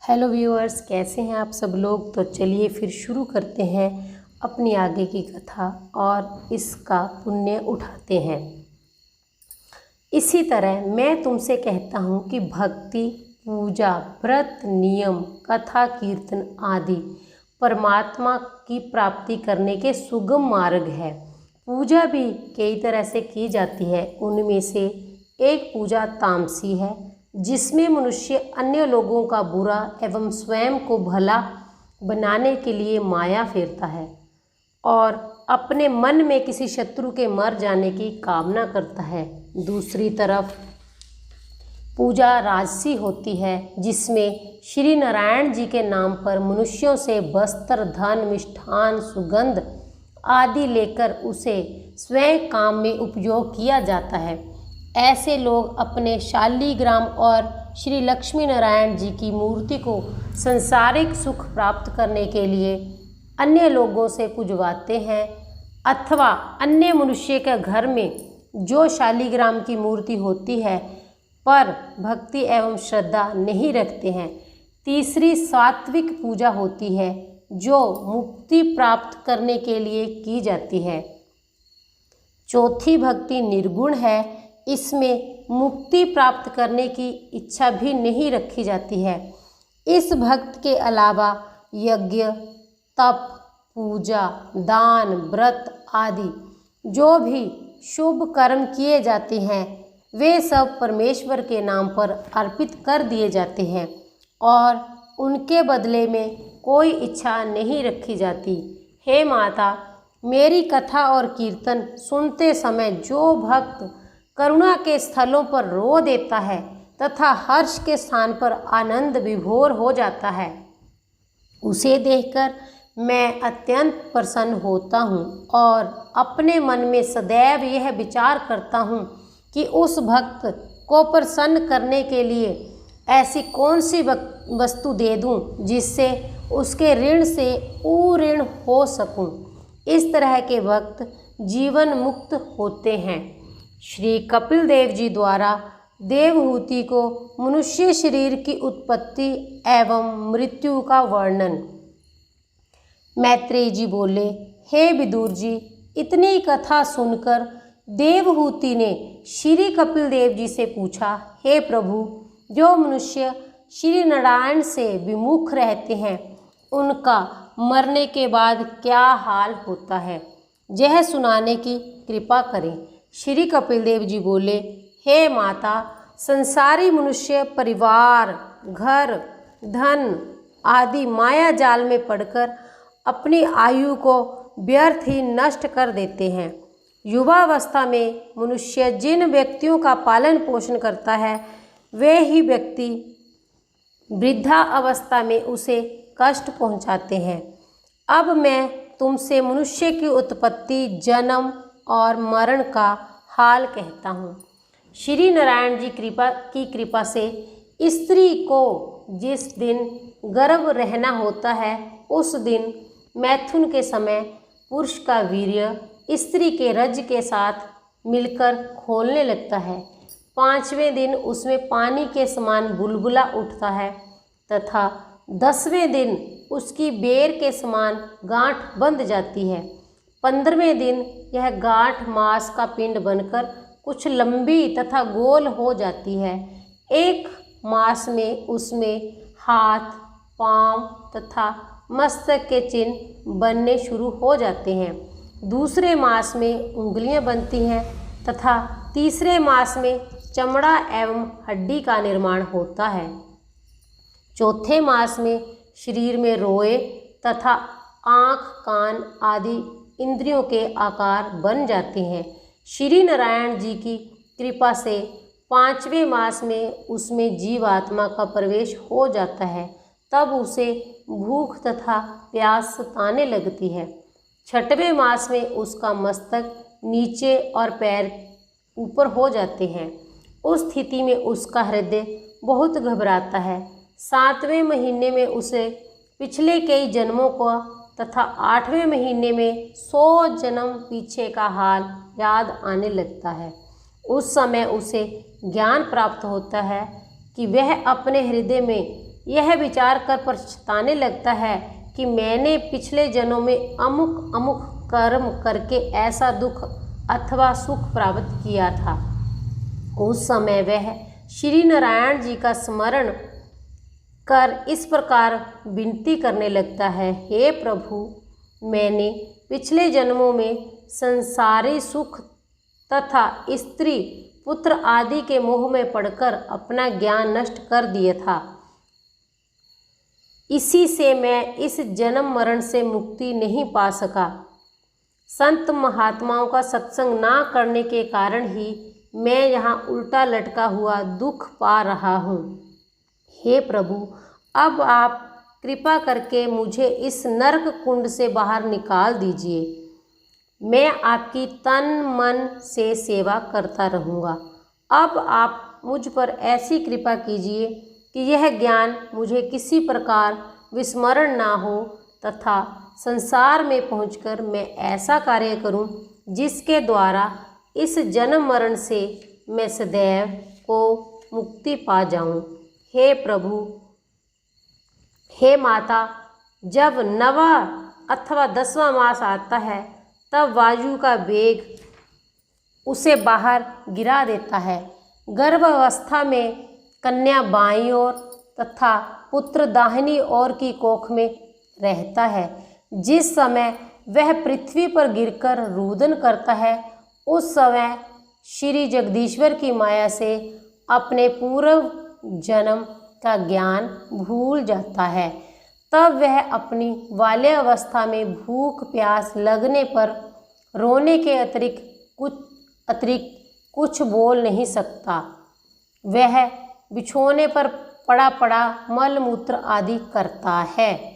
Hello viewers, कैसे हैं आप सब लोग। तो चलिए फिर शुरू करते हैं अपनी आगे की कथा और इसका पुण्य उठाते हैं। इसी तरह मैं तुमसे कहता हूँ कि भक्ति, पूजा, व्रत, नियम, कथा, कीर्तन आदि परमात्मा की प्राप्ति करने के सुगम मार्ग है। पूजा भी कई तरह से की जाती है। उनमें से एक पूजा तामसी है, जिसमें मनुष्य अन्य लोगों का बुरा एवं स्वयं को भला बनाने के लिए माया फेरता है और अपने मन में किसी शत्रु के मर जाने की कामना करता है। दूसरी तरफ पूजा राजसी होती है, जिसमें श्री नारायण जी के नाम पर मनुष्यों से वस्त्र, धन, मिष्ठान, सुगंध आदि लेकर उसे स्वयं काम में उपयोग किया जाता है। ऐसे लोग अपने शालीग्राम और श्री लक्ष्मी नारायण जी की मूर्ति को सांसारिक सुख प्राप्त करने के लिए अन्य लोगों से पूजवाते हैं अथवा अन्य मनुष्य के घर में जो शालीग्राम की मूर्ति होती है पर भक्ति एवं श्रद्धा नहीं रखते हैं। तीसरी सात्विक पूजा होती है, जो मुक्ति प्राप्त करने के लिए की जाती है। चौथी भक्ति निर्गुण है। इसमें मुक्ति प्राप्त करने की इच्छा भी नहीं रखी जाती है। इस भक्त के अलावा यज्ञ, तप, पूजा, दान, व्रत आदि जो भी शुभ कर्म किए जाते हैं वे सब परमेश्वर के नाम पर अर्पित कर दिए जाते हैं और उनके बदले में कोई इच्छा नहीं रखी जाती। हे माता, मेरी कथा और कीर्तन सुनते समय जो भक्त करुणा के स्थलों पर रो देता है तथा हर्ष के स्थान पर आनंद विभोर हो जाता है, उसे देखकर मैं अत्यंत प्रसन्न होता हूँ और अपने मन में सदैव यह विचार करता हूँ कि उस भक्त को प्रसन्न करने के लिए ऐसी कौन सी वस्तु दे दूँ जिससे उसके ऋण से उऋण हो सकूँ। इस तरह के भक्त जीवन मुक्त होते हैं। श्री कपिल देव जी द्वारा देवहूति को मनुष्य शरीर की उत्पत्ति एवं मृत्यु का वर्णन। मैत्रेय जी बोले, हे विदुर जी, इतनी कथा सुनकर देवहूति ने श्री कपिल देव जी से पूछा, हे प्रभु, जो मनुष्य श्री नारायण से विमुख रहते हैं उनका मरने के बाद क्या हाल होता है, यह सुनाने की कृपा करें। श्री कपिल देव जी बोले, हे माता, संसारी मनुष्य परिवार, घर, धन आदि माया जाल में पड़कर अपनी आयु को व्यर्थ ही नष्ट कर देते हैं। युवावस्था में मनुष्य जिन व्यक्तियों का पालन पोषण करता है वे ही व्यक्ति वृद्धा अवस्था में उसे कष्ट पहुंचाते हैं। अब मैं तुमसे मनुष्य की उत्पत्ति, जन्म और मरण का हाल कहता हूँ। श्री नारायण जी की कृपा से स्त्री को जिस दिन गर्भ रहना होता है उस दिन मैथुन के समय पुरुष का वीर्य स्त्री के रज के साथ मिलकर खोलने लगता है। 5वें दिन उसमें पानी के समान बुलबुला उठता है तथा 10वें दिन उसकी बेर के समान गांठ बंध जाती है। 15वें दिन यह गांठ मांस का पिंड बनकर कुछ लंबी तथा गोल हो जाती है। एक मास में उसमें हाथ, पांव तथा मस्तक के चिन्ह बनने शुरू हो जाते हैं। दूसरे मास में उंगलियां बनती हैं तथा तीसरे मास में चमड़ा एवं हड्डी का निर्माण होता है। चौथे मास में शरीर में रोए तथा आँख, कान आदि इंद्रियों के आकार बन जाते हैं। श्री नारायण जी की कृपा से 5वें मास में उसमें जीवात्मा का प्रवेश हो जाता है। तब उसे भूख तथा प्यास सताने लगती है। 6वें मास में उसका मस्तक नीचे और पैर ऊपर हो जाते हैं। उस स्थिति में उसका हृदय बहुत घबराता है। 7वें महीने में उसे पिछले कई जन्मों को तथा 8वें महीने में 100 जन्म पीछे का हाल याद आने लगता है। उस समय उसे ज्ञान प्राप्त होता है कि वह अपने हृदय में यह विचार कर पछताने लगता है कि मैंने पिछले जन्मों में अमुक अमुक कर्म करके ऐसा दुख अथवा सुख प्राप्त किया था। उस समय वह श्री नारायण जी का स्मरण कर इस प्रकार विनती करने लगता है, हे प्रभु, मैंने पिछले जन्मों में संसारी सुख तथा स्त्री पुत्र आदि के मोह में पड़कर अपना ज्ञान नष्ट कर दिया था। इसी से मैं इस जन्म मरण से मुक्ति नहीं पा सका। संत महात्माओं का सत्संग ना करने के कारण ही मैं यहाँ उल्टा लटका हुआ दुख पा रहा हूँ। हे प्रभु, अब आप कृपा करके मुझे इस नरक कुंड से बाहर निकाल दीजिए। मैं आपकी तन मन से सेवा करता रहूँगा। अब आप मुझ पर ऐसी कृपा कीजिए कि यह ज्ञान मुझे किसी प्रकार विस्मरण ना हो तथा संसार में पहुंचकर मैं ऐसा कार्य करूं जिसके द्वारा इस जन्म मरण से मैं सदैव को मुक्ति पा जाऊं। हे प्रभु, हे माता, जब 9वां अथवा 10वां मास आता है तब वायु का वेग उसे बाहर गिरा देता है। गर्भावस्था में कन्या बाईं ओर तथा पुत्र दाहिनी ओर की कोख में रहता है। जिस समय वह पृथ्वी पर गिरकर रुदन करता है, उस समय श्री जगदीश्वर की माया से अपने पूर्व जन्म का ज्ञान भूल जाता है। तब वह अपनी बाल्यावस्था में भूख प्यास लगने पर रोने के अतिरिक्त कुछ बोल नहीं सकता। वह बिछोने पर पड़ा पड़ा मल मूत्र आदि करता है।